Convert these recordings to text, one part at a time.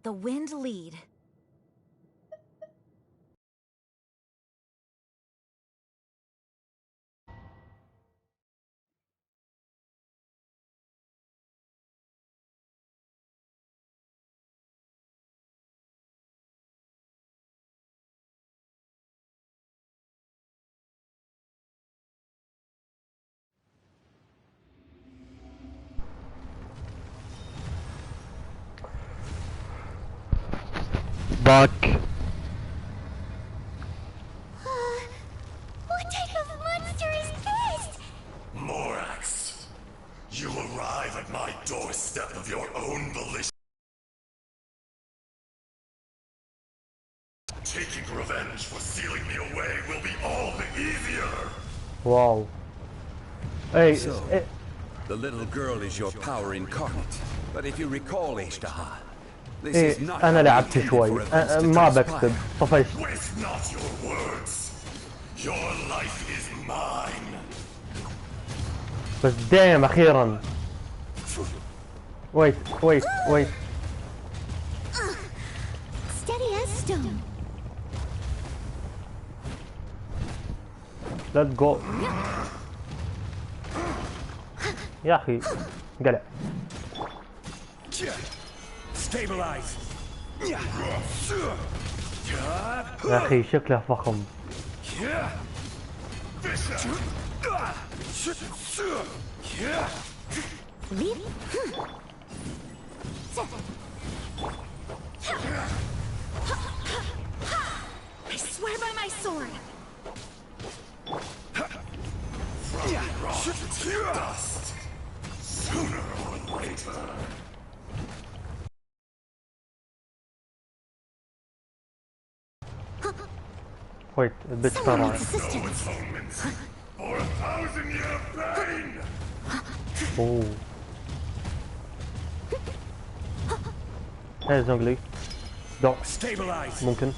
the wind lead. Buck. What type of monster is this? Morax, you arrive at my doorstep of your own volition. Taking revenge for sealing me away will be all the easier. Wow. Hey, So, the little girl is your power incarnate. But if you recall, hhhhh, this is not انا how لعبت intended شوي for events to ما transpire. بكتب طفشت. Waste not your words. Your life is mine. بس دايم اخيرا. ويت. Steady as stone. Let's go. يا اخي قلع. Stabilize. يا اخي شكله فخم. Lead. I swear by my sword. From rock to dust. Sooner or later. ويت البيت Someone طلع. needs assistance. Atonement for 1,000-year pain. اوه. هاي زونغلي. دو. Stabilize. ممكن.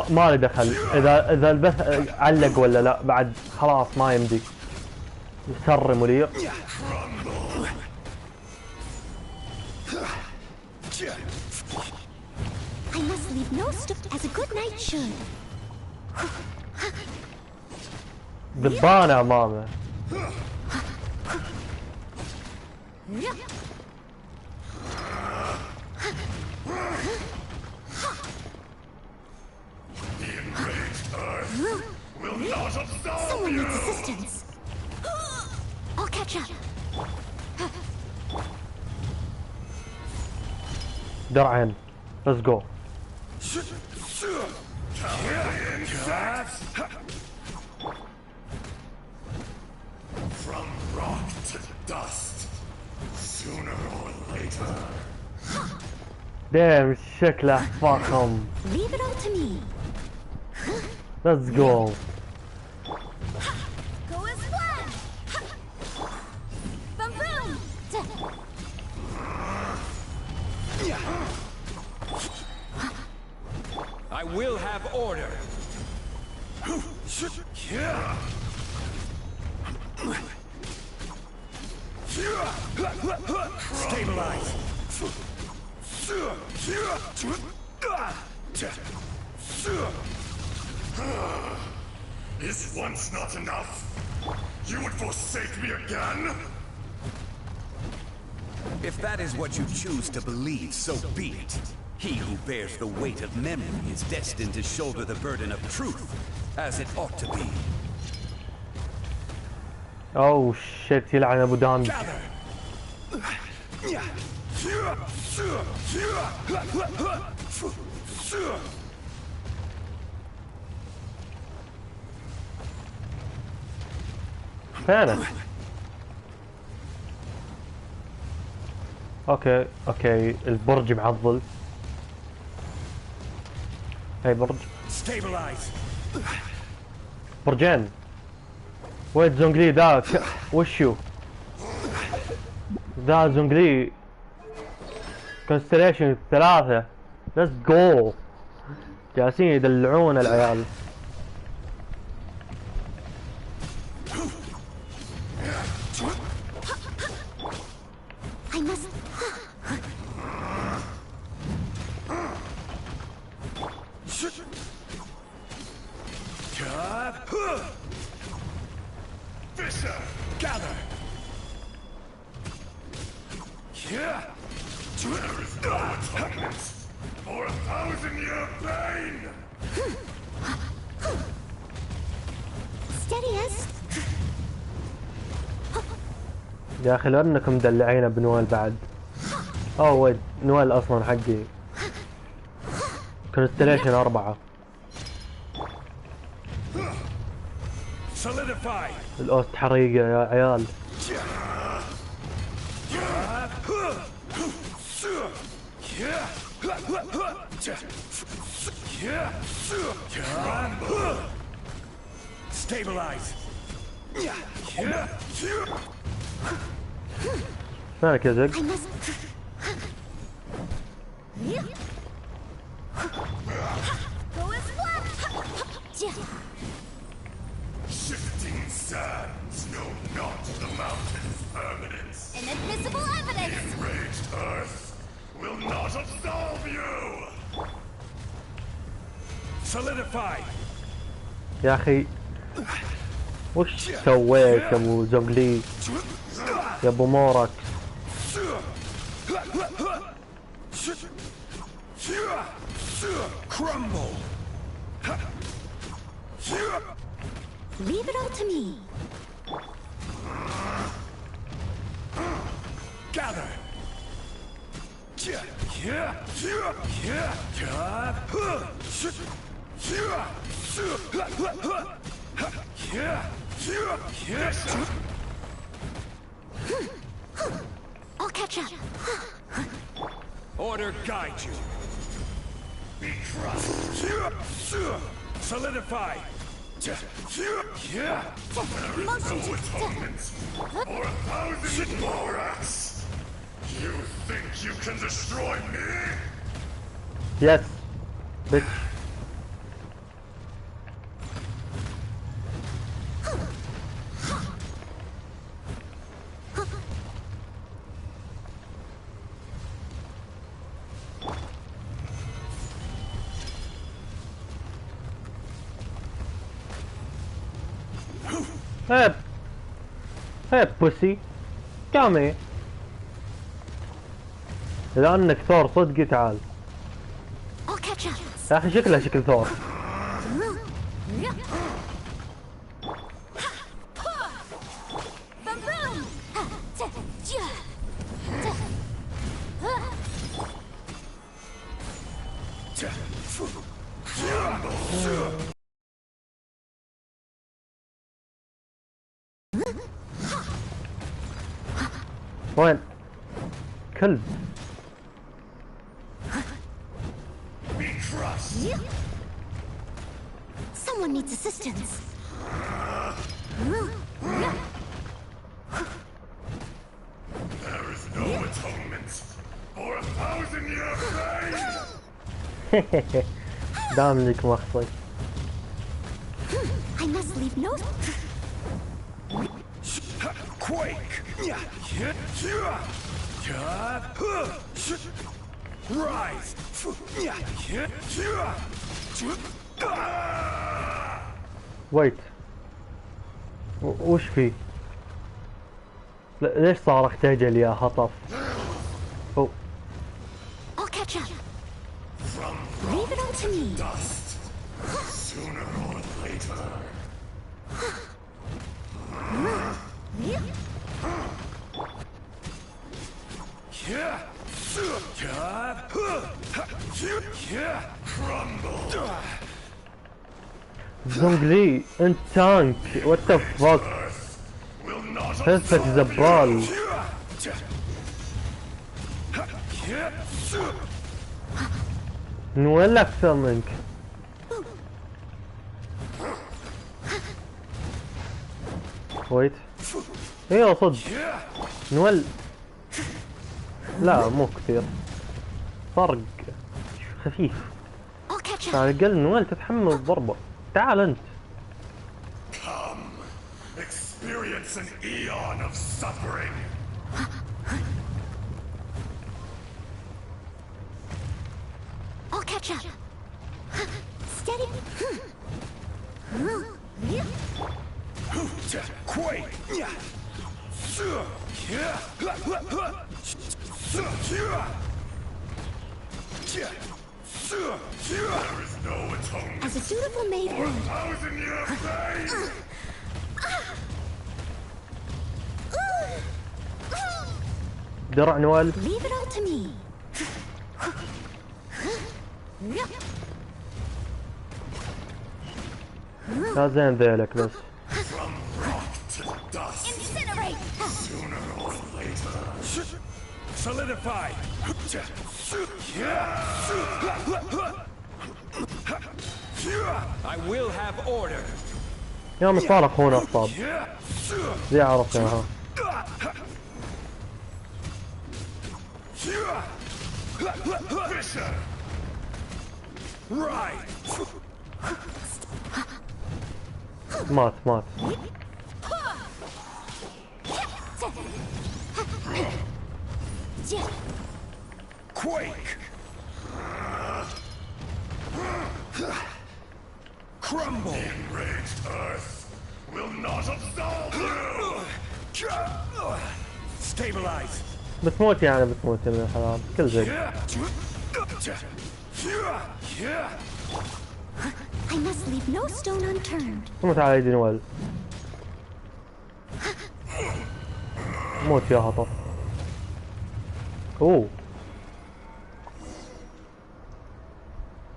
ما لي دخل اذا البث علق ولا لا بعد خلاص ما يمدي يسرم وليق. I must leave no stone as a good knight should. دبانة امامه. The enraged earth will not absolve Someone you. needs assistance. I'll catch up. درعين. Let's go. From rock to dust. Sooner or later. دايم شكله فخم. Leave it all to me. Let's go. Go as planned. Boom boom. I will have order. Stabilize. Is once not enough? You would forsake me again? If that is what you choose to believe, so be it. He who bears the weight of memory is destined to shoulder the burden of truth, as it ought to be. Oh shit يلعن ابو دامج. فعلا. اوكي البرج معضل. هاي برج. برجين. وين زونغلي ذاك؟ وشو؟ ذا زونغلي كونستليشن 3. ليتس جو. جالسين يدلعون العيال. I must. Fisher, gather! There is no atonement for 1,000-year pain! Steady as. يا اخي لو انكم مدلعينه بنوال بعد. اوه ويت، نوال اصلا حقي كونستليشن 4. Solidify! الاوست حريقه يا عيال. Stabilize! مالك يا زق؟ I must. Go as one. Shifting sands know not the mountain's permanence. Inadmissible evidence. Enraged earth will not absolve you! Solidify! يا اخي وش سويت يا ابو زغلي يا ابو مورك؟ Crumble! Leave it all to me. Gather! I'll catch up. Order guide you. Be trusted. Solidify. There is no atonement for 1,000 Morax. You think you can destroy me? يس bitch. Hey, hey pussy, come here. إذا أنك ثور صدقي تعال. I'll catch up. يا أخي شكله شكل ثور. Ba-boom! وين؟ كلب. Someone needs assistance. There is no atonement for 1,000-year pain! دامنك مخصي. I must leave no. Quake! Rise! ويت وش في؟ ليش صارخت اجل يا هطف؟ أو. I'll catch up. Leave it all to me. Dust! Sooner or later. Crumble! زنقلي انت تانك وات ذا فاك. Will not حسك زبال. من وين لك اكثر منك؟ ويت ايوه صدق نول. لا مو كثير، فرق خفيف. I'll catch catch على up. الأقل نويل تتحمل الضربة. تعال أنت. Come, experience an eon of suffering. I'll catch up. Steady. Quake! There is no atonement As a dutiful maid for would. 1,000-year pain. درع نويل. Leave it all to me. لا زين ذيلك بس. From rock to dust, Incinerate. sooner or later. Solidify! I will have order. يوم صار اخونا اصاب. زي عرفناها. Fisher, Right! مات مات. Quake! Crumble! enraged earth will not absolve you. Stabilize! بتموت يعني بتموت يا ابن الحلال. كل زي. I must leave no stone unturned. تموت على يدي نويل. موت يا هطف. اوه.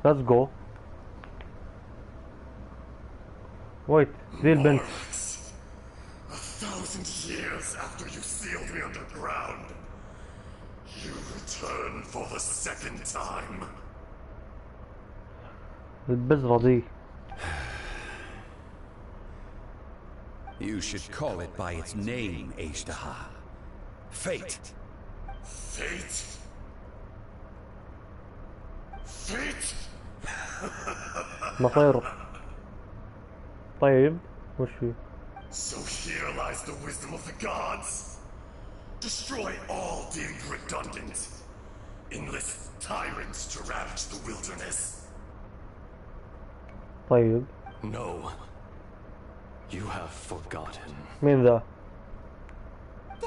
Let's go. Wait, ذي البنت. 1,000 years after you sealed me underground, you return for the second time. البزرة ذي. You should call it by its name, hhhhhh. Fate. Fate? Fate? مصير. طيب وش فيه؟ So here lies the wisdom of the gods. Destroy all deemed redundant. Enlist tyrants to ravage the wilderness. طيب. No. You have forgotten. مين ذا؟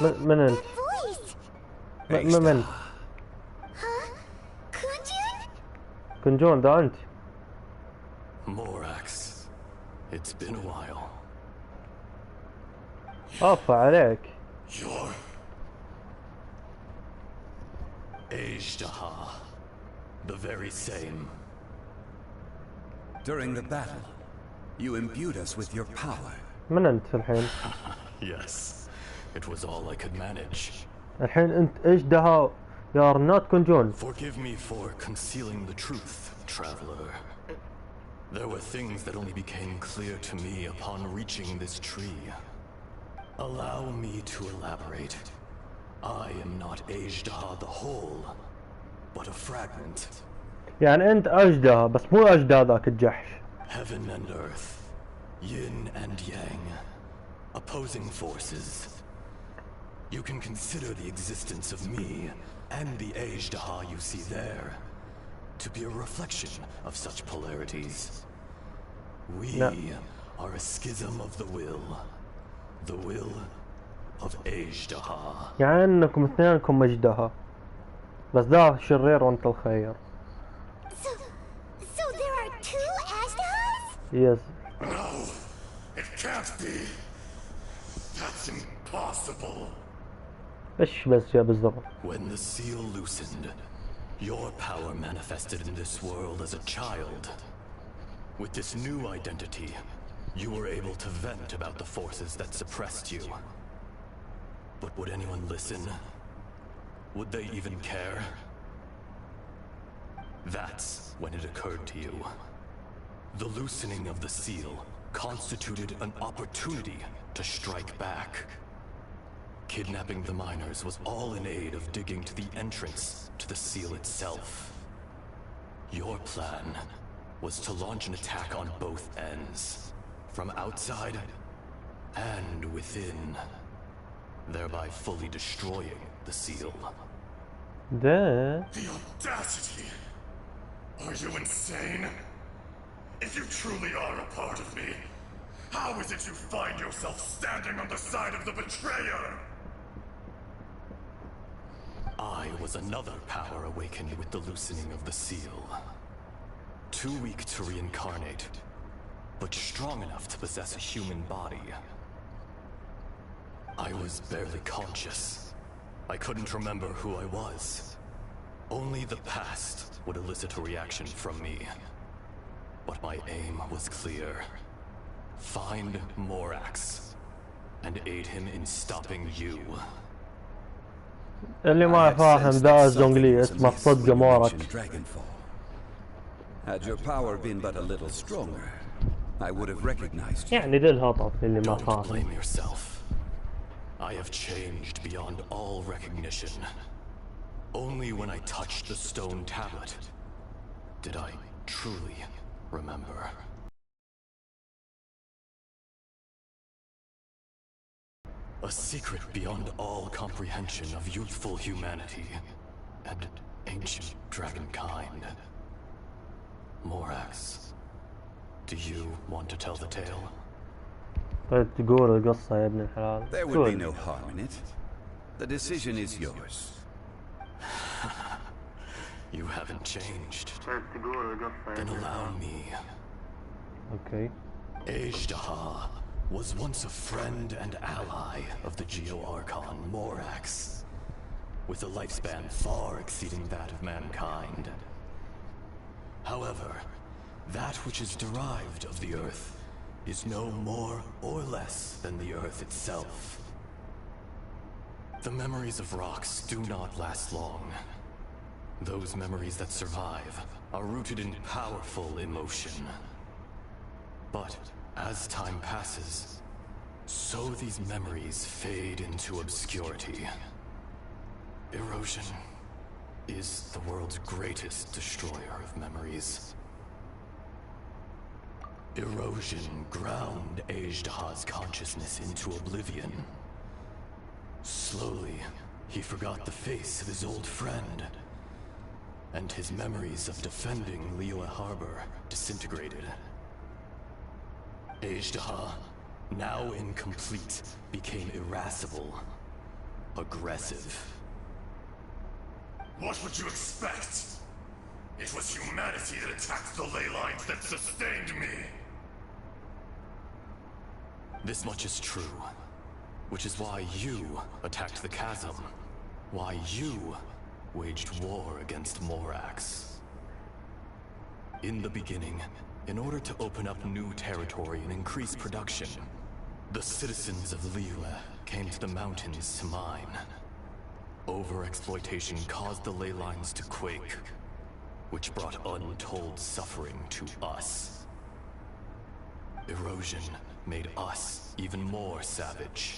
من انت؟ Voice. من؟ Huh? Kunjun? كنجون ذا انت. Morax. It's been a while. عفا عليك. You're hhhhh. The very same. During the battle, you imbued us with your power. من انت الحين؟ Yes. It was all I could manage. الحين انت ايش دها يا رنات كنجون؟ Forgive me for concealing the truth, traveler. There were things that only became clear to me upon reaching this tree. Allow me to elaborate. I am not hhhhh the whole, but a fragment. يعني انت اجدها بس مو اجدها ذاك الجحش. Heaven and earth, yin and yang, opposing forces. You can consider the existence of me and the hhhhh you see there to be a reflection of such polarities. We are a schism of the will of hhhhh. يعني انكم اثنينكم اجدها. بس ذا شرير وانت الخير. So there are two Ashdahs? يس. No, it can't be. That's impossible. ايش بس يا بزرة؟ When the seal loosened, your power manifested in this world as a child. With this new identity, you were able to vent about the forces that suppressed you. But would anyone listen? Would they even care? That's when it occurred to you. The loosening of the seal constituted an opportunity to strike back. Kidnapping the miners was all in aid of digging to the entrance to the seal itself. Your plan was to launch an attack on both ends, from outside and within, thereby fully destroying the seal. ده The audacity! Are you insane? If you truly are a part of me, how is it you find yourself standing on the side of the betrayer? I was another power awakened with the loosening of the seal. Too weak to reincarnate, but strong enough to possess a human body. I was barely conscious. I couldn't remember who I was. Only the past would elicit a reaction from me. But my aim was clear. Find Morax and aid him in stopping you. اللي ما فاهم ذا الزونغلي اسمه صدق مورك. Had your power been but a little stronger, I would have recognized you. يعني للهطل اللي ما Don't فاهم. blame yourself. I have changed beyond all recognition. Only when I touched the stone tablet did I truly remember. A secret beyond all comprehension of youthful humanity and ancient dragonkind. Morax, do you want to tell the tale? طيب تقول القصة يا ابن الحلال. There would be no harm in it. The decision is yours. You haven't changed. Then allow me. Okay. hhhhh was once a friend and ally of the Geo-Archon Morax, with a lifespan far exceeding that of mankind. However, that which is derived of the Earth is no more or less than the Earth itself. The memories of rocks do not last long. Those memories that survive are rooted in powerful emotion. But as time passes, so these memories fade into obscurity. Erosion is the world's greatest destroyer of memories. Erosion ground hhhh's consciousness into oblivion. Slowly, he forgot the face of his old friend, and his memories of defending Liyue Harbor disintegrated. hhhh, now incomplete, became irascible, aggressive. What would you expect? It was humanity that attacked the ley lines that sustained me. This much is true, which is why you attacked the chasm, why you waged war against Morax. In the beginning, in order to open up new territory and increase production, the citizens of Liyue came to the mountains to mine. Overexploitation caused the ley lines to quake, which brought untold suffering to us. Erosion made us even more savage.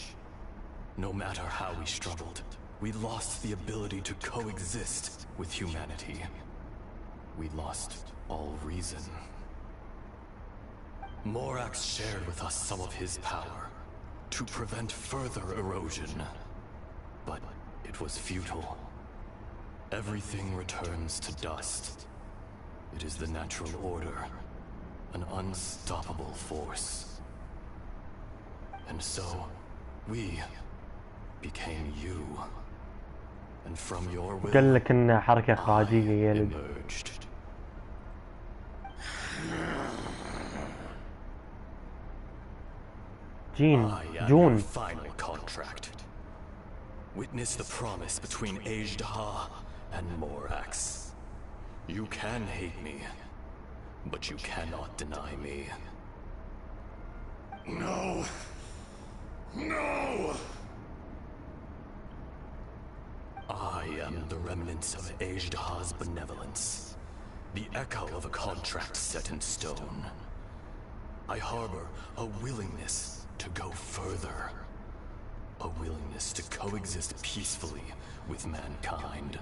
No matter how we struggled, we lost the ability to coexist with humanity. We lost all reason. Morax shared with us some of his power to prevent further erosion, but it was futile. Everything returns to dust. It is the natural order, an unstoppable force. And so, we became you. And from your will, قال لك إنها حركة إخراجية يا ولد. emerged. جون I am جون. your final contract. Witness the promise between hhhh and Morax. You can hate me, but you cannot deny me. No! No! I am the remnants of hhh's benevolence, the echo of a contract set in stone. I harbor a willingness to go further, a willingness to coexist peacefully with mankind.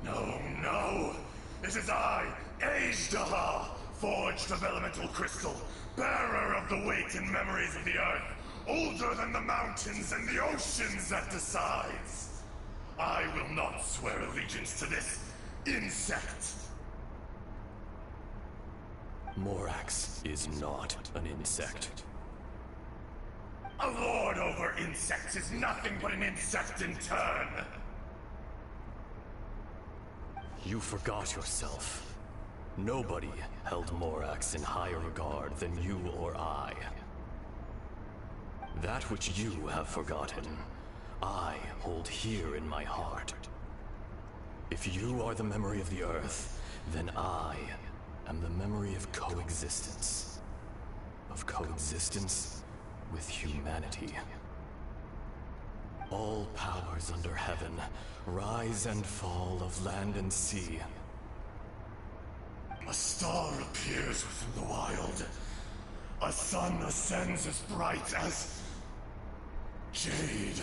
No, no! It is I, hhhhh, forged of elemental crystal, bearer of the weight and memories of the earth, older than the mountains and the oceans that decides. I will not swear allegiance to this insect. Morax is not an insect. A lord over insects is nothing but an insect in turn. You forgot yourself. Nobody held Morax in higher regard than you or I. That which you have forgotten, I hold here in my heart. If you are the memory of the Earth, then I am the memory of coexistence. Of coexistence with humanity. All powers under heaven, rise and fall of land and sea. A star appears within the wild. A sun ascends as bright as jade.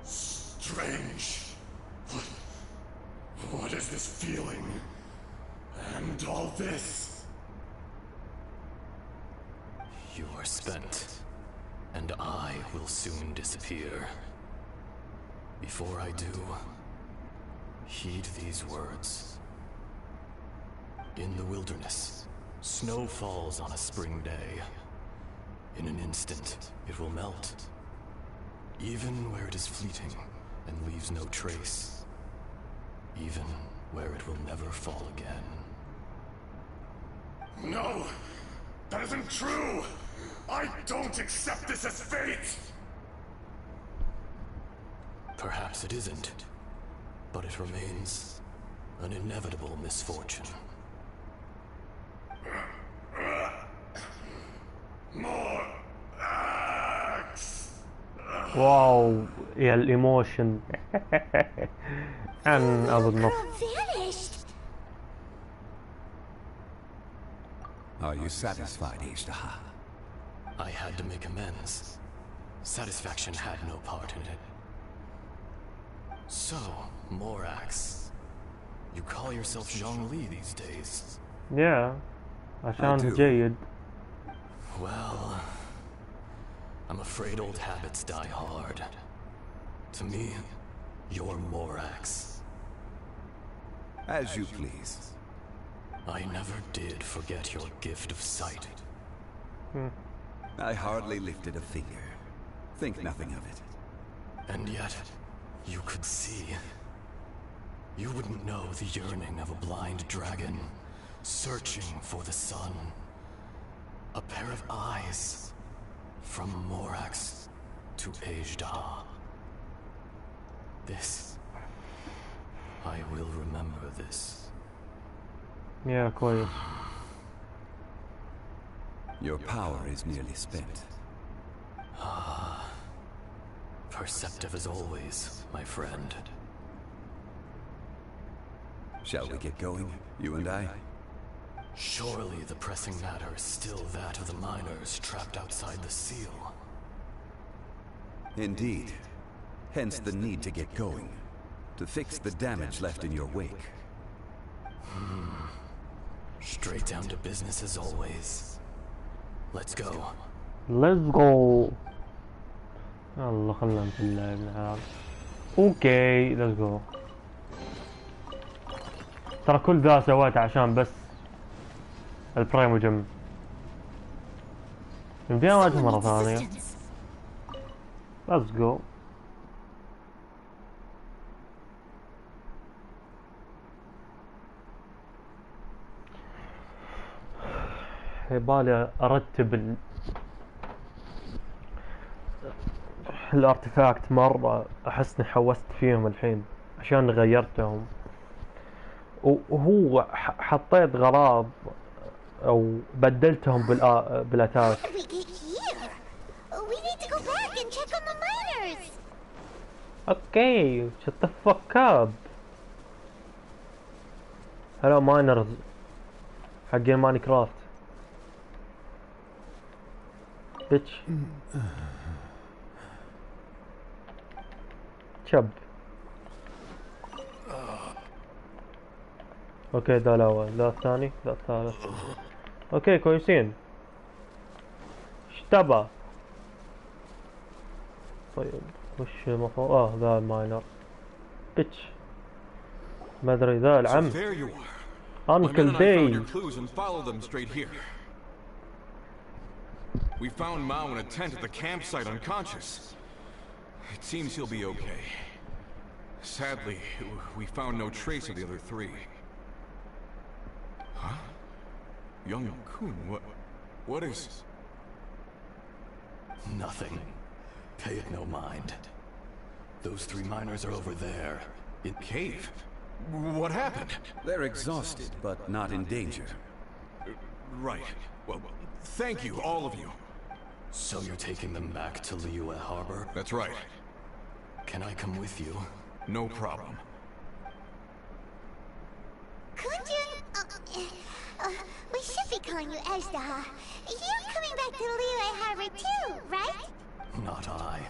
Strange. What is this feeling? And all this? You are spent, and I will soon disappear. Before I do, heed these words. In the wilderness, snow falls on a spring day. In an instant, it will melt. Even where it is fleeting and leaves no trace. Even where it will never fall again. No! That isn't true! I don't accept this as fate! Perhaps it isn't, but it remains an inevitable misfortune. More axe! واو يا الايموشن. عن ابو النص. Vanished. Are you satisfied, hhhhh? I had to make amends. Satisfaction had no part in it. So, Morax, you call yourself Zhongli these days? Yeah. عشان do. جيد. Well, I'm afraid old habits die hard. To me, you're Morax. As you please. I never did forget your gift of sight. I hardly lifted a finger. Think nothing of it. And yet, you could see. You wouldn't know the yearning of a blind dragon, searching for the sun. A pair of eyes, from Morax to hhhhh. This, I will remember this. يا كويس. Your power is nearly spent. Perceptive as always, my friend. Shall we get going, you and I? Surely the pressing matter is still that of the miners trapped outside the seal. Indeed. Hence the need to get going. To fix the damage left in your wake. Straight down to business as always. Let's go. Let's go. الله خلنا نطلع ابن الحلال. اوكي let's go. ترى كل ذا سويته عشان بس البرايم وجم. نبيها واجهة مرة ثانية. Let's go. يبالي ارتب الارتفاكت مرة. احس اني حوست فيهم الحين عشان غيرتهم، وهو حطيت غراض او بدلتهم بالاتاك. How did we get here? We need to go back and check on the miners. اوكي shut the fuck up. هلو ماينرز حقين ماينكرافت. بيتش شب اوكي ده الاول، ده الثاني، ده الثالث. اوكي كويسين. اشتبه. طيب وش المفروض ذا الماينر بيتش. ما ادري ذا العم. انكل بي. We found Mao in a tent at the campsite unconscious. It seems he'll be okay. Sadly, we found no trace of the other three. Huh? Young Kun, what is... Nothing. Pay it no mind. Those three miners are over there. In cave? What happened? They're exhausted, but not in danger. Right. Well, thank you, all of you. So you're taking them back to Liyue Harbor? That's right. Can I come with you? No problem. Kunjun, we should be calling you hhhhh. You're coming back to Liyue Harbor too, right? Not I.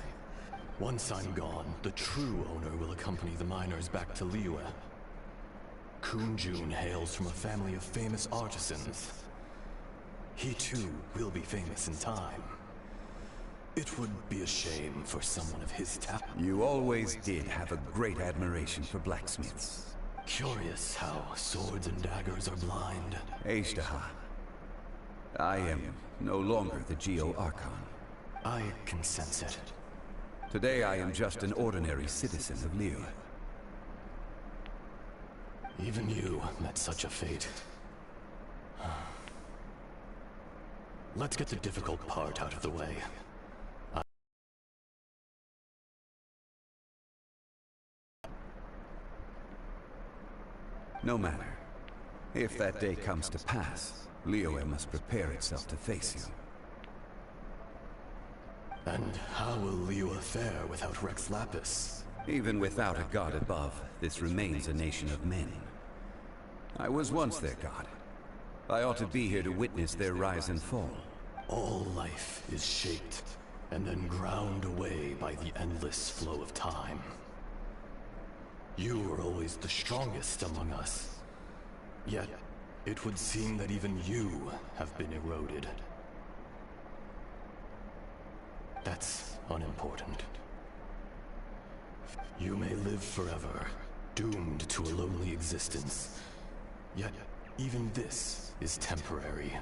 Once I'm gone, the true owner will accompany the miners back to Liyue. Kunjun hails from a family of famous artisans. He too will be famous in time. It would be a shame for someone of his talent. You always did have a great admiration for blacksmiths. Curious how swords and daggers are blind. hhhhh. I am no longer the Geo-Archon. I can sense it. Today I am just an ordinary citizen of Liyue. Even you met such a fate. Let's get the difficult part out of the way. No matter. If that day comes to pass, Liyue must prepare itself to face you. And how will Liyue fare without Rex Lapis? Even without a god above, this remains a nation of men. I was once their god. I ought to be here to witness their rise and fall. All life is shaped and then ground away by the endless flow of time. You were always the strongest among us. Yet, it would seem that even you have been eroded. That's unimportant. You may live forever, doomed to a lonely existence. Yet, even this is temporary.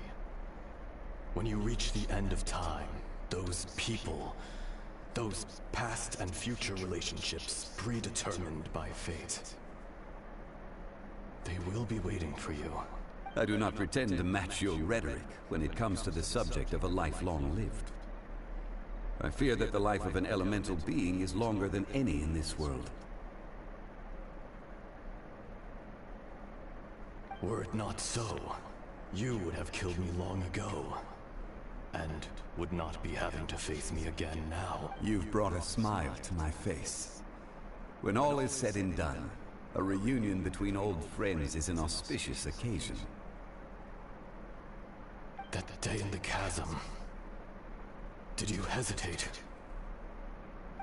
When you reach the end of time, those people, those past and future relationships predetermined by fate, they will be waiting for you. I do not pretend to match your rhetoric when it comes to the subject of a life long lived. I fear that the life of an elemental being is longer than any in this world. Were it not so, you would have killed me long ago, and would not be having to face me again now. You've brought a smile to my face. When all is said and done, a reunion between old friends is an auspicious occasion. That day in the chasm, did you hesitate?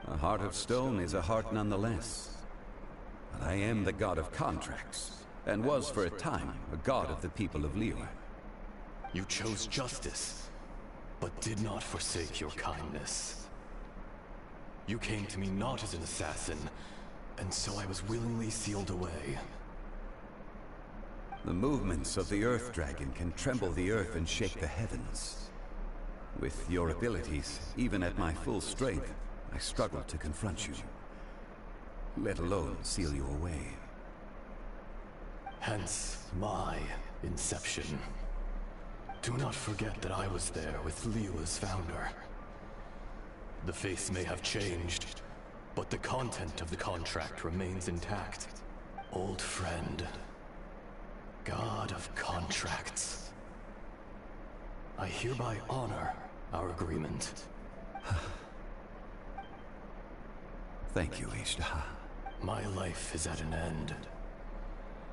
A heart of stone is a heart nonetheless. But I am the god of contracts, and was for a time a god of the people of Liyue. You chose justice, but did not forsake your kindness. You came to me not as an assassin, and so I was willingly sealed away. The movements of the Earth Dragon can tremble the earth and shake the heavens. With your abilities, even at my full strength, I struggle to confront you, let alone seal you away. Hence, my inception. Do not forget that I was there with Liyue's founder. The face may have changed, but the content of the contract remains intact. Old friend. God of contracts. I hereby honor our agreement. Thank you, hhhhh. My life is at an end.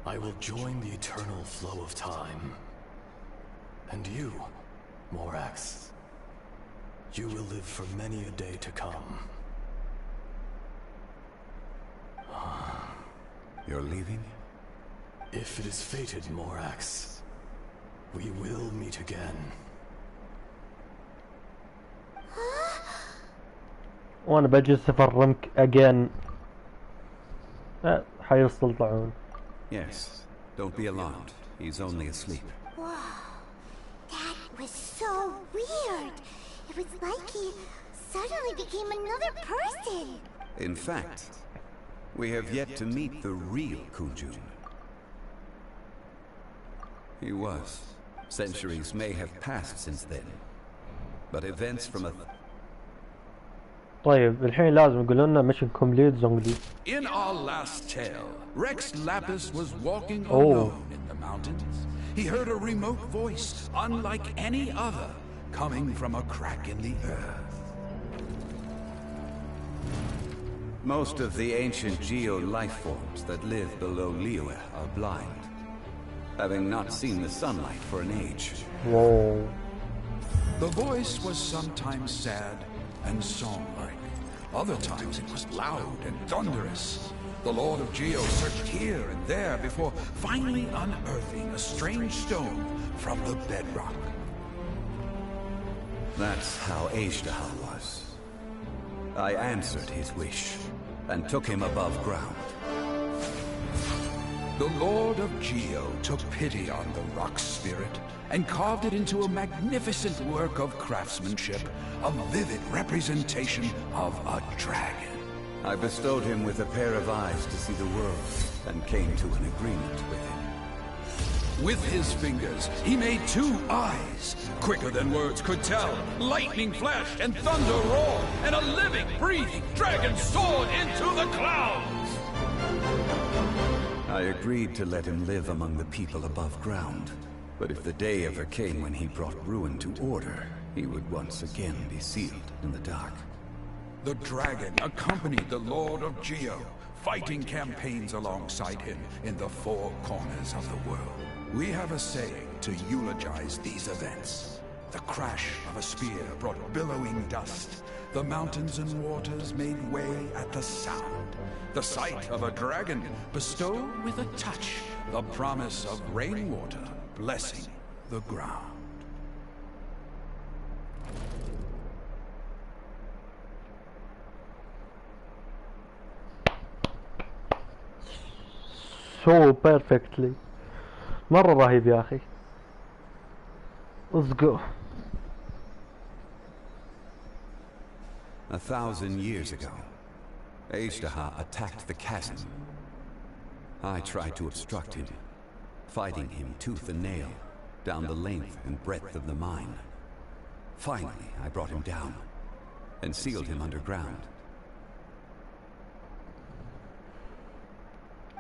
I will join the eternal flow of time. And you, Morax, you will live for many a day to come. You're leaving? If it is fated, Morax, we will meet again. وانا بجلس في الرنك again. حيوصل طاعون. Yes, don't be alarmed. He's only asleep. Whoa, that was so weird. It was like he suddenly became another person. In fact, we have yet to meet the real Kunjun. He was. Centuries may have passed since then, but events from a... طيب الحين لازم يقولون لنا ميشن كومبليت زونغلي. In our last tale, Rex Lapis was walking alone in the mountains. He heard a remote voice, unlike any other, coming from a crack in the earth. Most of the ancient geo life forms that live below Liyue are blind, having not seen the sunlight for an age. Whoa. The voice was sometimes sad and song-like. Other times it was loud and thunderous. The Lord of Geo searched here and there before finally unearthing a strange stone from the bedrock. That's how hhhhh was. I answered his wish and took him above ground. The Lord of Geo took pity on the rock spirit and carved it into a magnificent work of craftsmanship, a vivid representation of a dragon. I bestowed him with a pair of eyes to see the world and came to an agreement with him. With his fingers, he made 2 eyes, quicker than words could tell. Lightning flashed and thunder roared, and a living, breathing dragon soared into the clouds. I agreed to let him live among the people above ground. But if the day ever came when he brought ruin to order, he would once again be sealed in the dark. The dragon accompanied the Lord of Geo, fighting campaigns alongside him in the 4 corners of the world. We have a saying to eulogize these events. The crash of a spear brought billowing dust. The mountains and waters made way at the sound. The sight of a dragon bestowed with a touch the promise of rainwater blessing the ground. So perfectly. مرة رهيب يا أخي. Let's go. 1,000 years ago, hhhhh attacked the chasm. I tried to obstruct him, fighting him tooth and nail down the length and breadth of the mine. Finally, I brought him down and sealed him underground.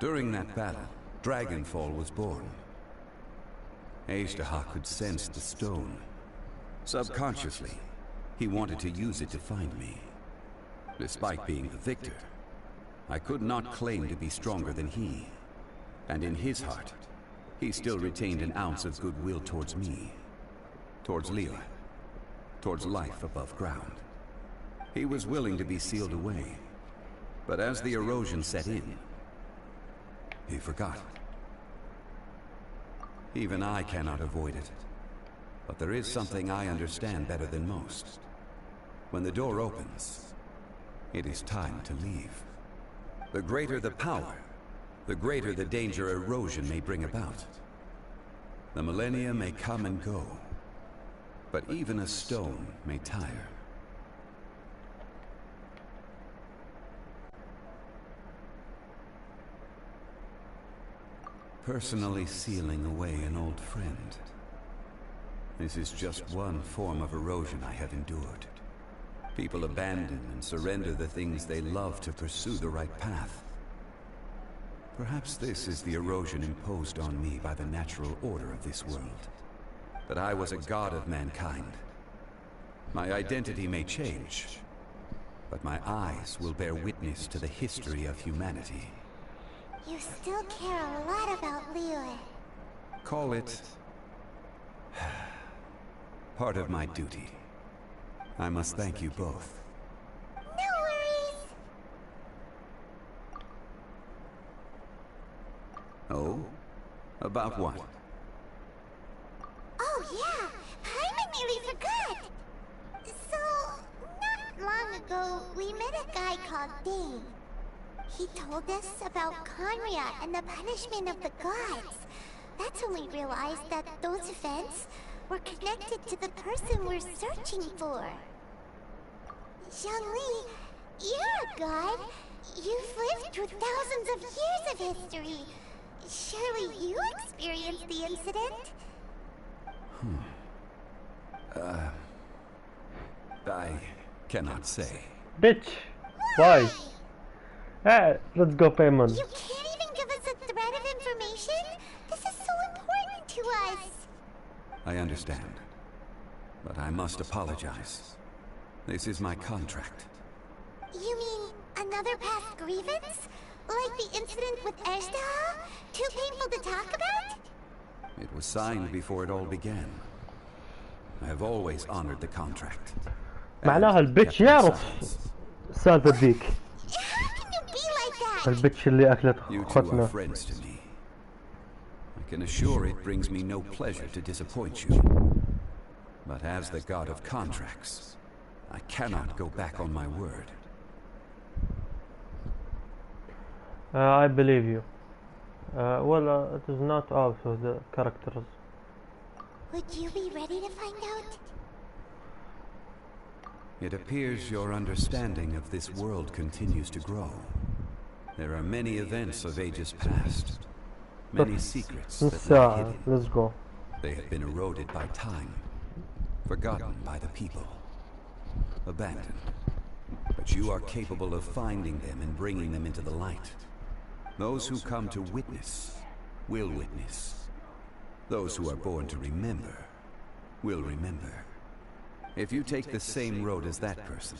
During that battle, Dragonfall was born. hhhhh could sense the stone. Subconsciously, he wanted to use it to find me. Despite being the victor, I could not claim to be stronger than he. And in his heart, he still retained an ounce of goodwill towards me, towards Liyue, towards life above ground. He was willing to be sealed away, but as the erosion set in, he forgot. Even I cannot avoid it, but there is something I understand better than most. When the door opens, it is time to leave. The greater the power, the greater the danger erosion may bring about. The millennia may come and go, but even a stone may tire. Personally sealing away an old friend. This is just one form of erosion I have endured. People abandon and surrender the things they love to pursue the right path. Perhaps this is the erosion imposed on me by the natural order of this world. That I was a god of mankind. My identity may change, but my eyes will bear witness to the history of humanity. You still care a lot about Liyue. Call it part of my duty. I must thank you both. No worries. Oh? About what? Oh yeah, I nearly forgot. So, not long ago, we met a guy called Dane. He told us about Conria and the punishment of the gods. That's when we realized that those events were connected to the person we're searching for. Zhongli, you're a god. You've lived through thousands of years of history. Surely you experienced the incident? I cannot say. Bitch. Why? Hey, let's go payment. You can't even give us a thread of information? This is so important to us. I understand. But I must apologize. This is my contract. You mean another past grievance? Like the incident with Ejdaha? Too painful to talk about? It was signed before it all began. I have always honored the contract. معناها البيتش يعرف السالفة ذيك. How can you be like that? البيتش اللي أكلت You two are أختنا. friends to me. I can assure it brings me no pleasure to disappoint you. But as the god of contracts, I cannot go back on my word. I believe you. Well, it is not also the characters. Would you be ready to find out? It appears your understanding of this world continues to grow. There are many events of ages past, many secrets that lie hidden. Let's go. They have been eroded by time, forgotten by the people, abandoned. But you are capable of finding them and bringing them into the light. Those who come to witness will witness. Those who are born to remember will remember. If you take the same road as that person,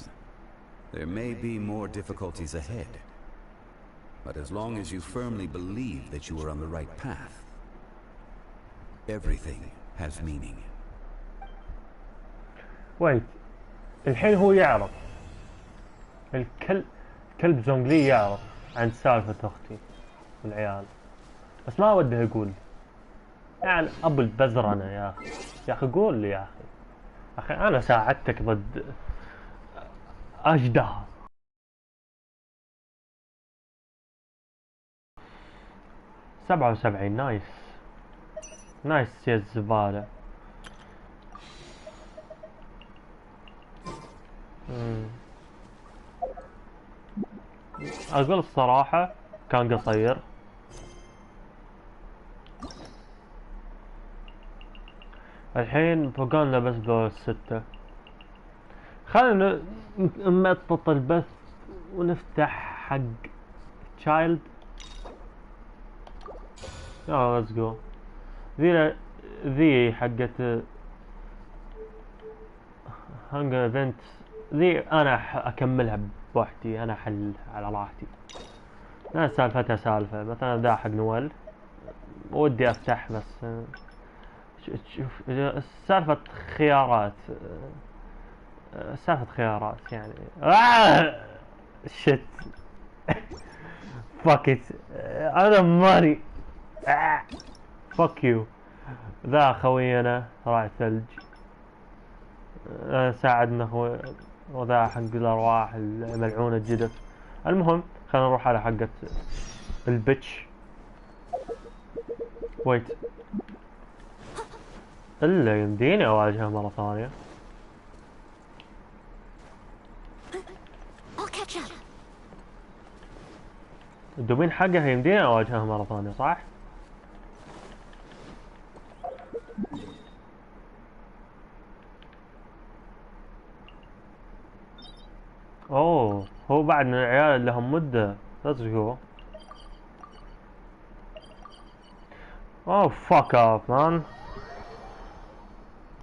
there may be more difficulties ahead. But as long as you firmly believe that you are on the right path, everything has meaning. Wait. الحين هو يعرف. كلب زونغلي يعرف عن سالفة أختي والعيال. بس ما وده يقول. يعني أبو البزر أنا يا أخي. يا أخي قول لي يا أخي. أخي أنا ساعدتك ضد أجدها. سبعة وسبعين نايس. نايس يا الزبالة. أقول الصراحة كان قصير. الحين فوقنا بس ذول الستة. خلينا نمطط البث ونفتح حق تشايلد. يلا ليتس جو. ذي حقت هانجر ايفنت. ذي انا اكملها بوحدي. انا احل على راحتي. انا سالفتها سالفة مثلا ذا حق نوال ودي افتح بس شوف سالفة خيارات. سالفة خيارات يعني شت fuck it انا ماني fuck you. ذا خوينا راعي ثلج ساعدنا هو وذا حق الارواح الملعونة الجدف. المهم خلينا نروح على حقة البتش. ويت الا يمديني اواجهها مرة ثانية. الدومين حقها يمديني اواجهها مرة ثانية صح؟ اوه هو بعد من العيال اللي لهم مدة. let's go. اوه fuck off man.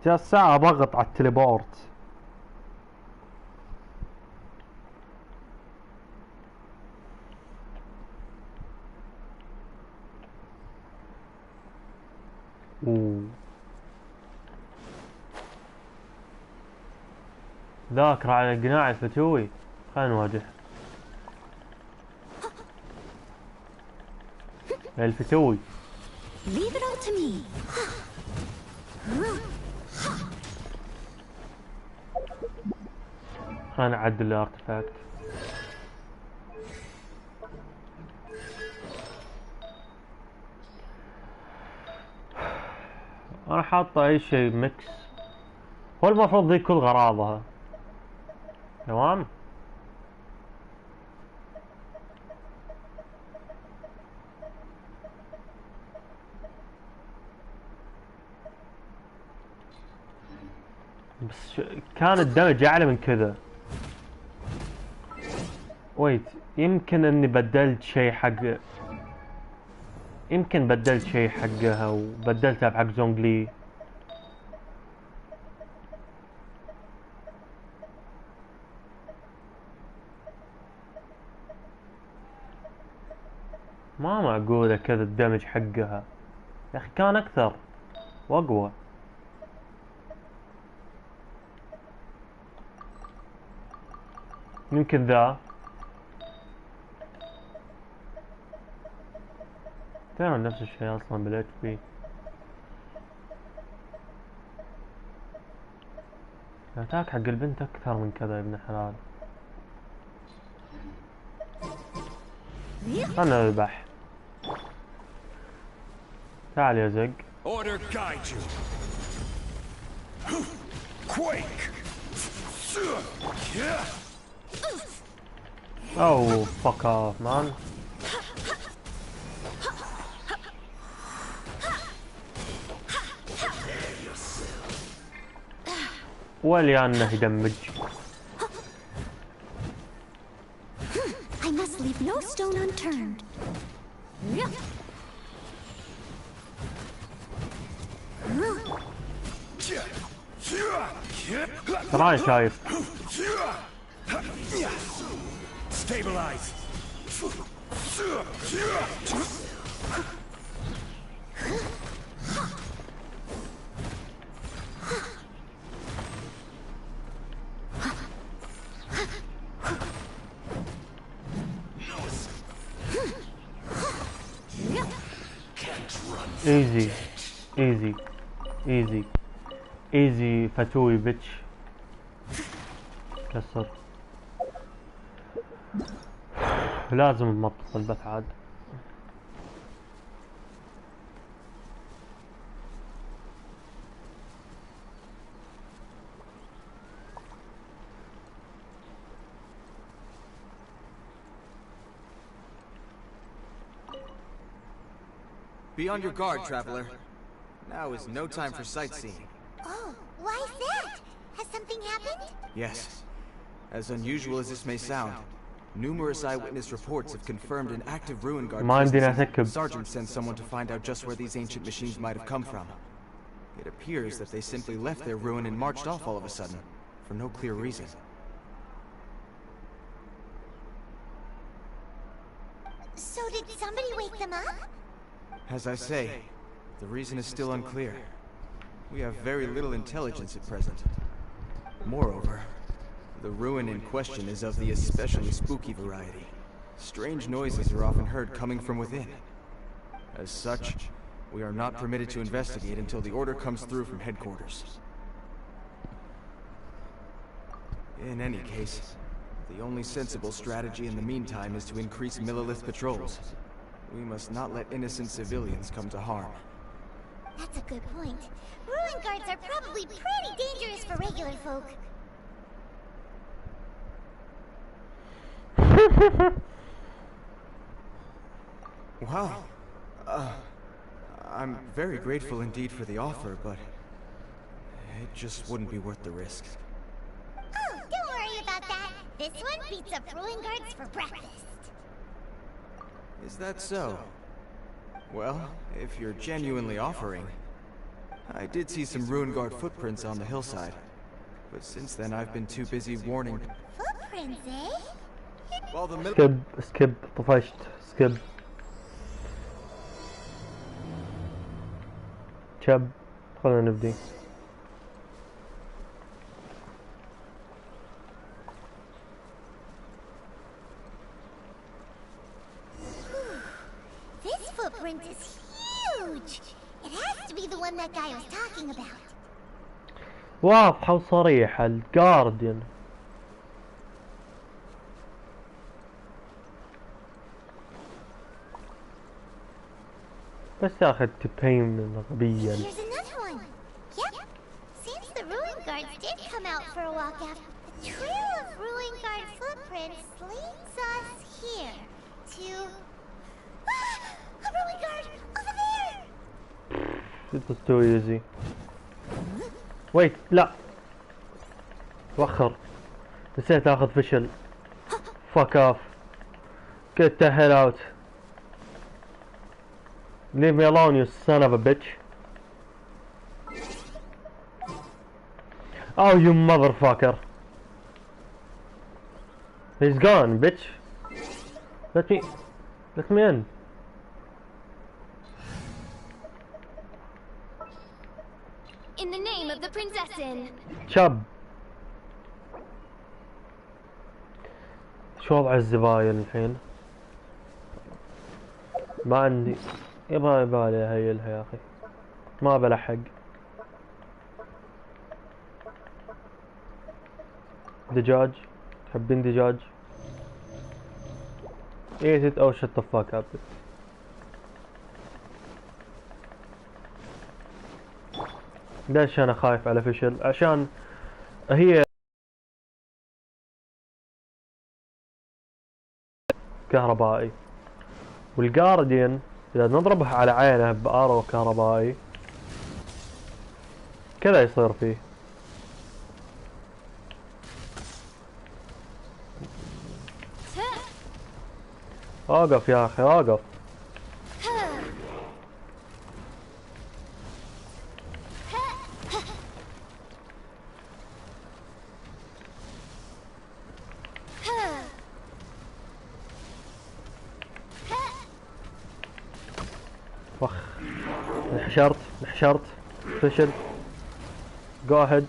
جاء الساعة ضغط على التليبورت. ذاكر على القناع الفتوي. خلينا نواجه الفتوي. Leave it all to me. أنا أعدل الارتفاكت. أنا حاطة أي شيء ميكس. هو المفروض ذي كل غراضها. تمام. بس كان الدمج أعلى من كذا. ويت، يمكن اني بدلت شيء حق، يمكن بدلت شيء حقها وبدلتها بحق زونغلي. ما معقولة كذا الدمج حقها يا اخي، كان اكثر واقوى. يمكن ذا ترى نفس الشيء اصلا بالاتش بي. الاتاك حق البنت اكثر من كذا يا ابن حلال. خلنا نذبح. تعال يا زق. Order guide you. Quake. Oh, fuck off, man. وليانه يدمج. I must leave no stone unturned. تراني شايف. Stabilize. ايزي ايزي ايزي ايزي فتوي بيتش. كسر. لازم نمطط البث عاد. Be on your guard, traveler. Now is no time for sightseeing. Oh, why is that? Has something happened? Yes. As unusual as this may sound, numerous eyewitness reports have confirmed an active ruin guard presence. Sergeant sent someone to find out just where these ancient machines might have come from. It appears that they simply left their ruin and marched off all of a sudden, for no clear reason. So did somebody wake them up? As I say, the reason is still unclear. We have very little intelligence at present. Moreover, the ruin in question is of the especially spooky variety. Strange noises are often heard coming from within. As such, we are not permitted to investigate until the order comes through from headquarters. In any case, the only sensible strategy in the meantime is to increase Millilith patrols. We must not let innocent civilians come to harm. That's a good point. Ruin guards are probably pretty dangerous for regular folk. Wow. I'm very grateful indeed for the offer, but it just wouldn't be worth the risk. Oh, don't worry about that. This one beats up ruin guards for breakfast. Is that so? Well, if you're genuinely offering... I did see some ruin guard footprints on the hillside, but since then I've been too busy warning... Footprints, eh? While the skip طفشت skip. شب خلنا نبدي. This footprint is huge. It has to be the one that guy was talking about. واضحة وصريحة الجارديان. بس يا اخي تبين غبية. Here's another one. Yep. Seems the ruin guards did come out for a walk after. The trail of ruin guard footprints leads us here to a ruin guard over there. It was too easy. Wait, لا. وخر. نسيت اخذ فشل. Fuck off. Get the hell out. Leave me alone, you son of a bitch. Oh, you motherfucker. He's gone, bitch. Let me in. In the name of the Prinzessin. شاب. شو وضع الزباين الحين؟ ما عندي. يبالي هيلها يا اخي. ما بلحق. دجاج. تحبين دجاج؟ Eat it or shut the fuck up. ليش انا خايف على فشل؟ عشان هي كهربائي، والجارديان اذا نضربه على عينه بارو كهربائي كذا يصير فيه. اوقف يا اخي اوقف. وخ انحشرت فشل. go ahead.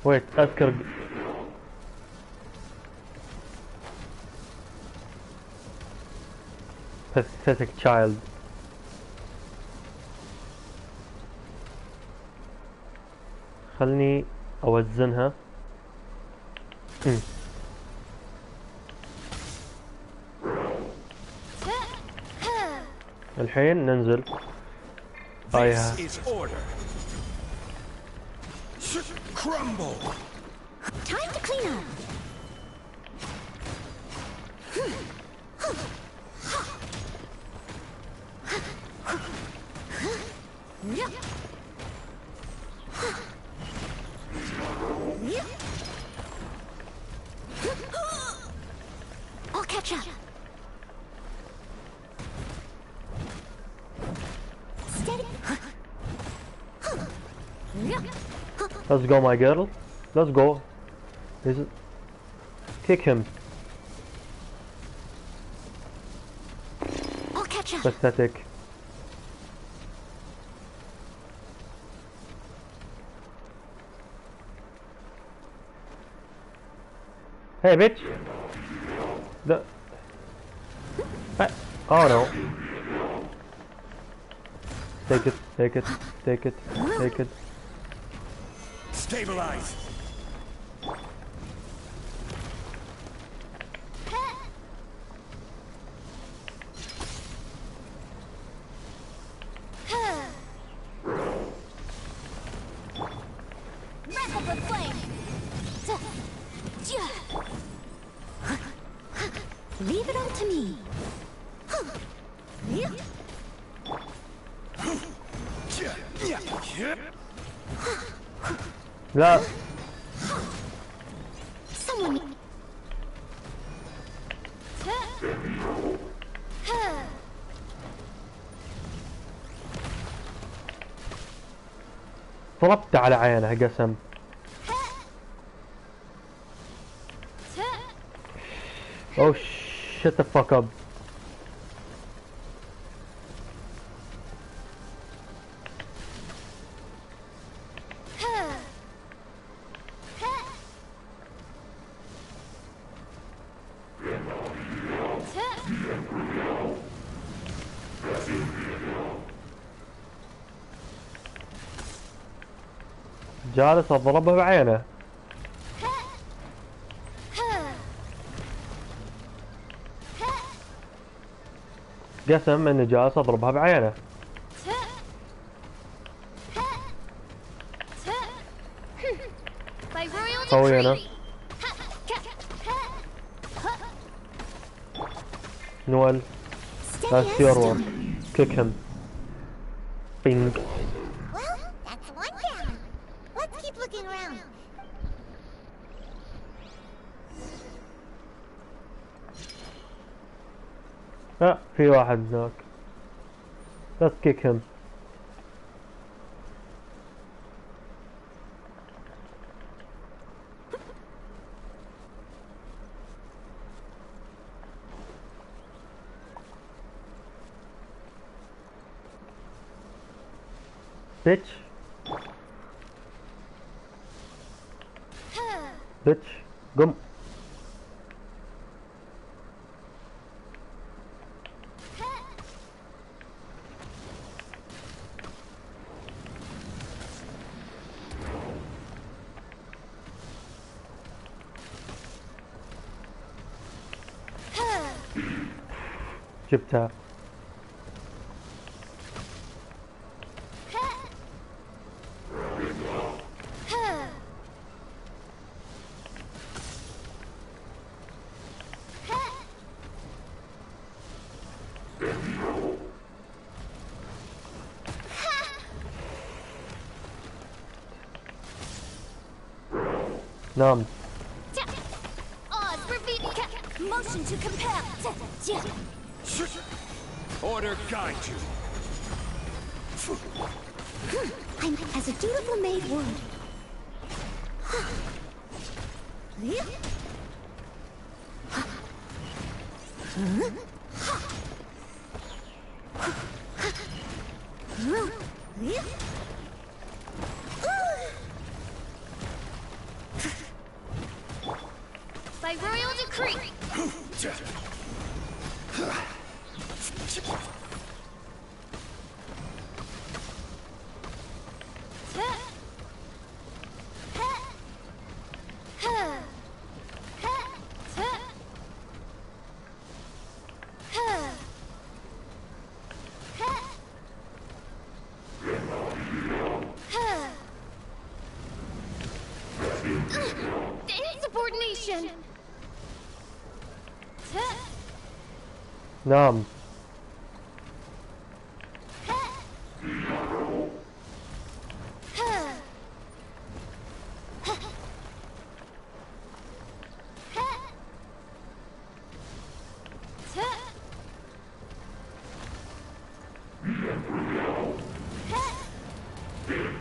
ويت اذكر pathetic child. خلني اوزنها. الحين ننزل. This is order. Crumble. Time to clean up. I'll catch up. Steady. Let's go, my girl. Let's go. Kick him. I'll catch up. Pathetic. Hey, bitch. Oh no. Take it, take it, take it, take it. Stabilize. Wrap up with flame. Leave it all to me. لا. Someone. ضربت على عينه قسم. Oh shut the fuck up. جالس اضربه بعينه. قسم اني جالس اضربها بعينه. قوي انا. نوال. That's your one. Kick him. Bing. Well, that's one down. Let's keep looking around. في واحد هناك. Let's kick him. Bitch. Bitch. قم. جبتها. نعم. Motion to compel. Order guide you. I'm as a dutiful maid would. By royal decree. Insubordination. نعم.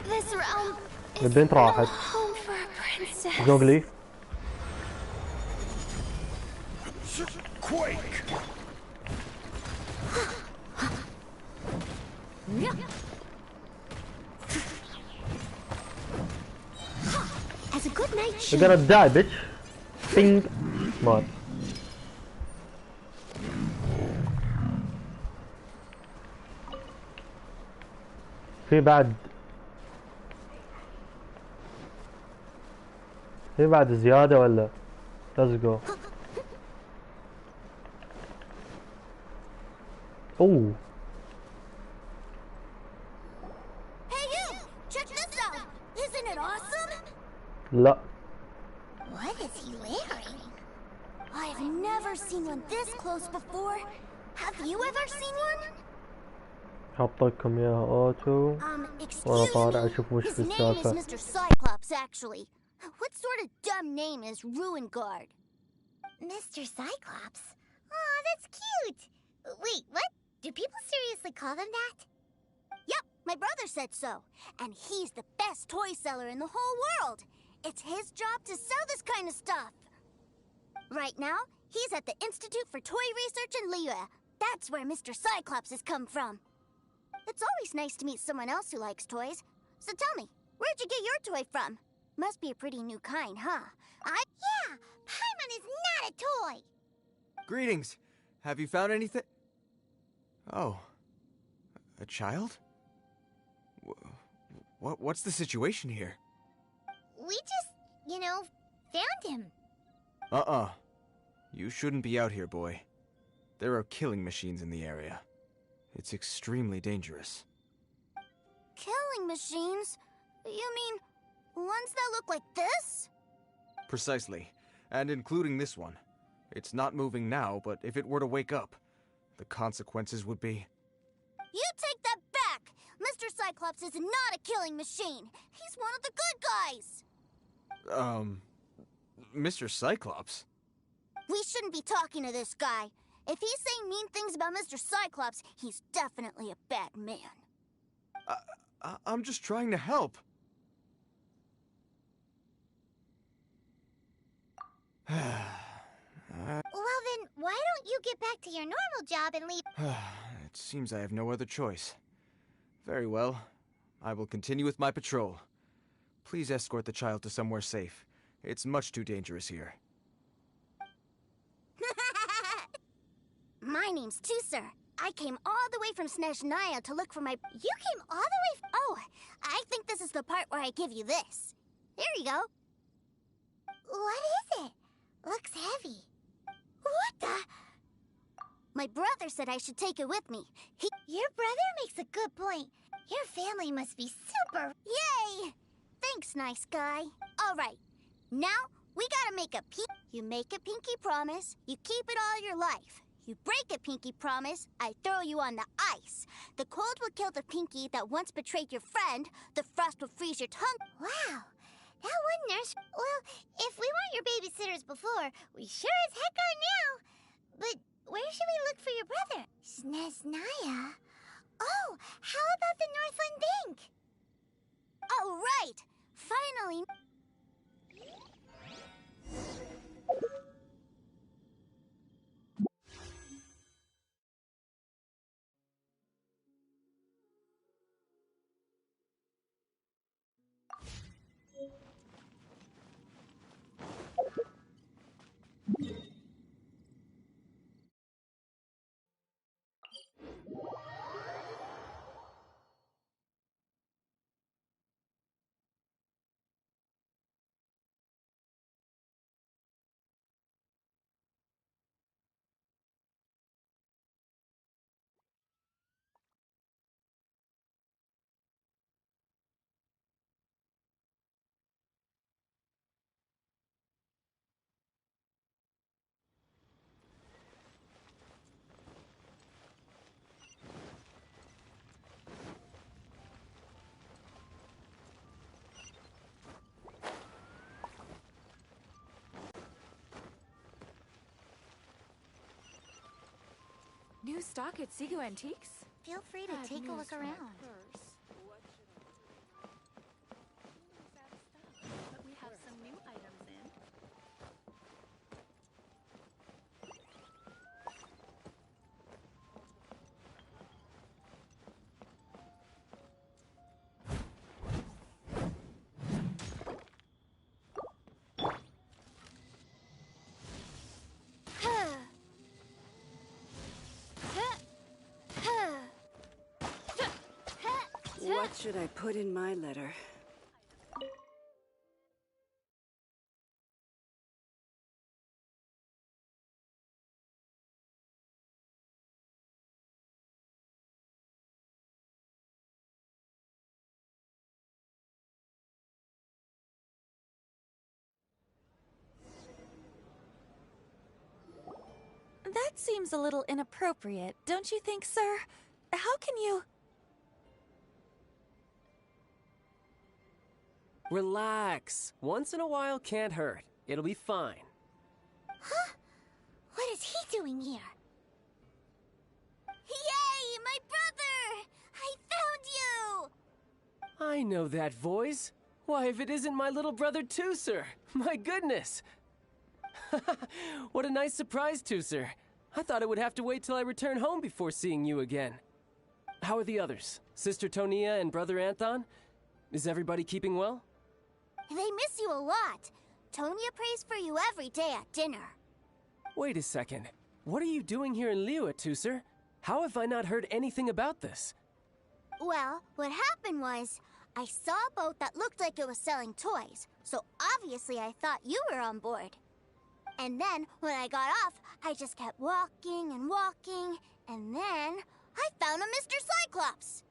This realm is البنت no راحت. home for a princess. زوغلي. Quake! As a good night You're gonna die, bitch. Bing. مات. في بعد زيادة ولا؟ Let's go. اوه. Hey you! Check this out! Isn't it awesome? لا. What is he wearing? I've never seen one this close before. Have you ever seen one? حطلكم اياها اوتو. وانا Excuse طالع me. اشوف وش His في name is السالفة. Mr. Cyclops, actually. What sort of dumb name is Ruin Guard? Mr. Cyclops? Aw, that's cute. Wait, what? Do people seriously call them that? Yep, my brother said so. And he's the best toy seller in the whole world. It's his job to sell this kind of stuff. Right now, He's at the Institute for Toy Research in Liyue. That's where Mr. Cyclops has come from. It's always nice to meet someone else who likes toys. So tell me, where'd you get your toy from? Must be a pretty new kind, huh? Yeah, Paimon is not a toy! Greetings. Have you found anything? Oh. A child? What's the situation here? We just, found him. You shouldn't be out here, boy. There are killing machines in the area. It's extremely dangerous. Killing machines? You mean ones that look like this? Precisely. And including this one. It's not moving now, but if it were to wake up, the consequences would be... You take that back! Mr. Cyclops is not a killing machine. He's one of the good guys. Mr. Cyclops? We shouldn't be talking to this guy. If he's saying mean things about Mr. Cyclops, he's definitely a bad man. I'm just trying to help. Well then, why don't you get back to your normal job and leave? It seems I have no other choice. Very well. I will continue with my patrol. Please escort the child to somewhere safe. It's much too dangerous here. My name's Tusser. I came all the way from Snezhnaya to look for my... You came all the way Oh, I think this is the part where I give you this. Here you go. What is it? Looks heavy. What the? My brother said I should take it with me. Your brother makes a good point. Your family must be super... Yay! Thanks, nice guy. All right. Now, we gotta make a You make a pinky promise, you keep it all your life. You break a pinky promise, I throw you on the ice. The cold will kill the pinky that once betrayed your friend. The frost will freeze your tongue. Wow. That one nurse... Well, if we weren't your babysitters before, we sure as heck are now. But where should we look for your brother? Snezhnaya? Oh, how about the Northland Bank? Oh, right! Finally... New stock at Seago Antiques? Feel free to take a look around. But we have some new items in. What should I put in my letter? That seems a little inappropriate, don't you think, sir? How can you... Relax. Once in a while can't hurt. It'll be fine. Huh? What is he doing here? Yay! My brother! I found you! I know that voice. Why, if it isn't my little brother too, sir. My goodness. What a nice surprise, Tooser. I thought I would have to wait till I return home before seeing you again. How are the others? Sister Tonia and Brother Anthon? Is everybody keeping well? They miss you a lot. Tonia prays for you every day at dinner. Wait a second. What are you doing here in Liyue, Tooser? How have I not heard anything about this? Well, what happened was, I saw a boat that looked like it was selling toys, so obviously I thought you were on board. And then, when I got off, I just kept walking and walking, and then I found a Mr. Cyclops.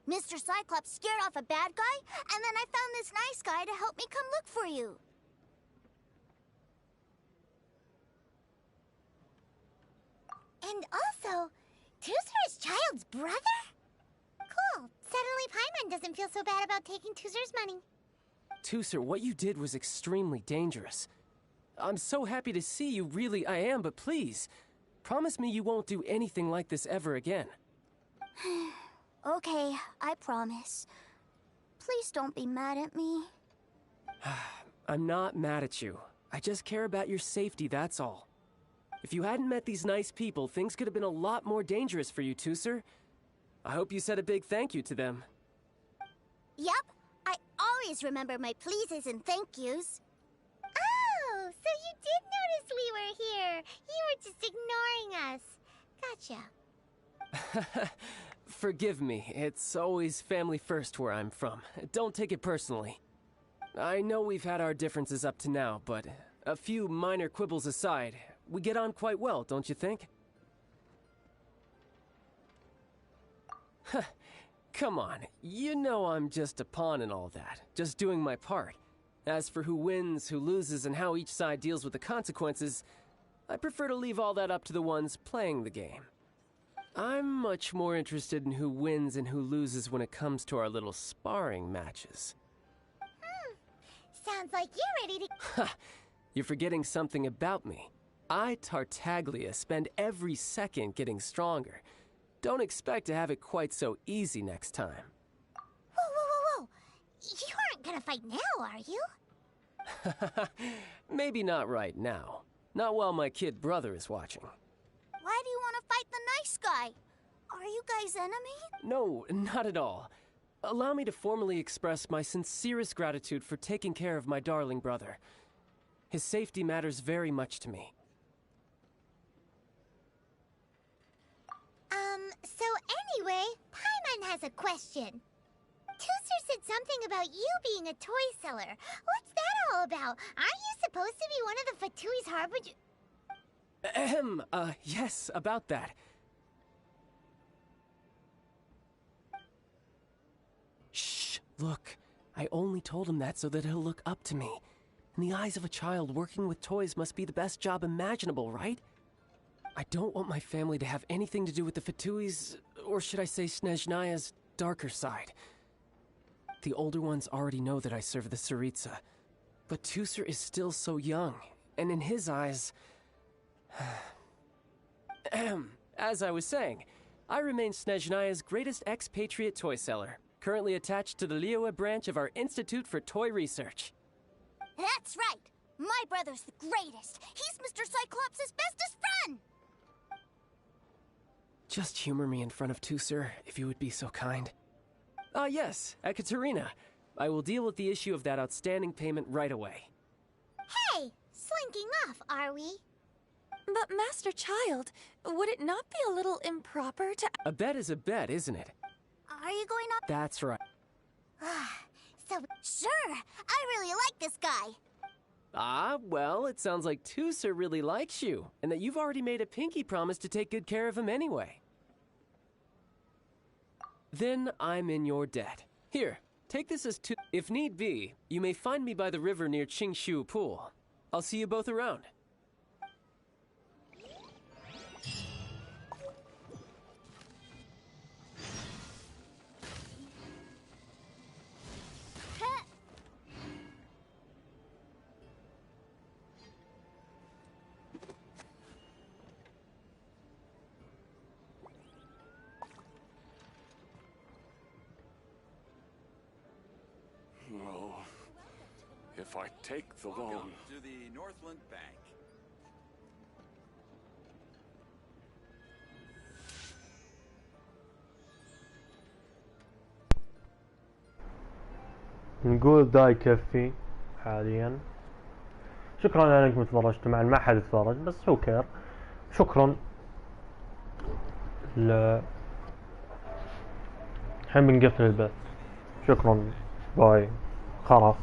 Mr. Cyclops scared off a bad guy, and then I found this nice guy to help me come look for you. And also, Tooser is Child's brother? Cool. Suddenly Paimon doesn't feel so bad about taking Tooser's money. Tooser, what you did was extremely dangerous. I'm so happy to see you, really I am, but please, promise me you won't do anything like this ever again. Okay, I promise. Please don't be mad at me. I'm not mad at you. I just care about your safety, that's all. If you hadn't met these nice people, things could have been a lot more dangerous for you, Tooser. I hope you said a big thank you to them. Yep, I always remember my pleases and thank yous. Oh, so you did notice we were here. You were just ignoring us. Gotcha. Forgive me, it's always family first where I'm from. Don't take it personally. I know we've had our differences up to now, but a few minor quibbles aside, we get on quite well, don't you think? Come on, you know I'm just a pawn and all that, just doing my part. As for who wins, who loses, and how each side deals with the consequences, I prefer to leave all that up to the ones playing the game. I'm much more interested in who wins and who loses when it comes to our little sparring matches. Sounds like you're ready to... Ha! You're forgetting something about me. I, Tartaglia, spend every second getting stronger. Don't expect to have it quite so easy next time. Whoa. You aren't gonna fight now, are you? Maybe not right now. Not while my kid brother is watching. Why do you want to fight the nice guy? Are you guys enemies? No, not at all. Allow me to formally express my sincerest gratitude for taking care of my darling brother. His safety matters very much to me. So anyway, Paimon has a question. Tooser said something about you being a toy seller. What's that all about? Aren't you supposed to be one of the Fatui's harbinger? Yes, about that. Shh, look. I only told him that so that he'll look up to me. In the eyes of a child, working with toys must be the best job imaginable, right? I don't want my family to have anything to do with the Fatui's, or should I say Snezhnaya's, darker side. The older ones already know that I serve the Tsaritsa, but Tooser is still so young, and in his eyes... As I was saying, I remain Snezhnaya's greatest expatriate toy seller, currently attached to the Liyue branch of our Institute for Toy Research. That's right! My brother's the greatest! He's Mr. Cyclops' bestest friend! Just humor me in front of Tooser, if you would be so kind. Yes, Ekaterina. I will deal with the issue of that outstanding payment right away. Hey! Slinking off, are we? But Master Child, would it not be a little improper to... A bet is a bet, isn't it? Are you going up? That's right. So... Sure! I really like this guy! Ah, well, it sounds like Tooser really likes you, and that you've already made a pinky promise to take good care of him anyway. Then I'm in your debt. Here, take this as If need be, you may find me by the river near Qingshu Pool. I'll see you both around. If I take the loan... Welcome to the Northland Bank. نقول ذا يكفي حاليا. شكرا انكم تفرجتوا، مع ما حد تفرج بس هو كير. شكرا. الحين بنقفل البث. شكرا. باي. خلاص.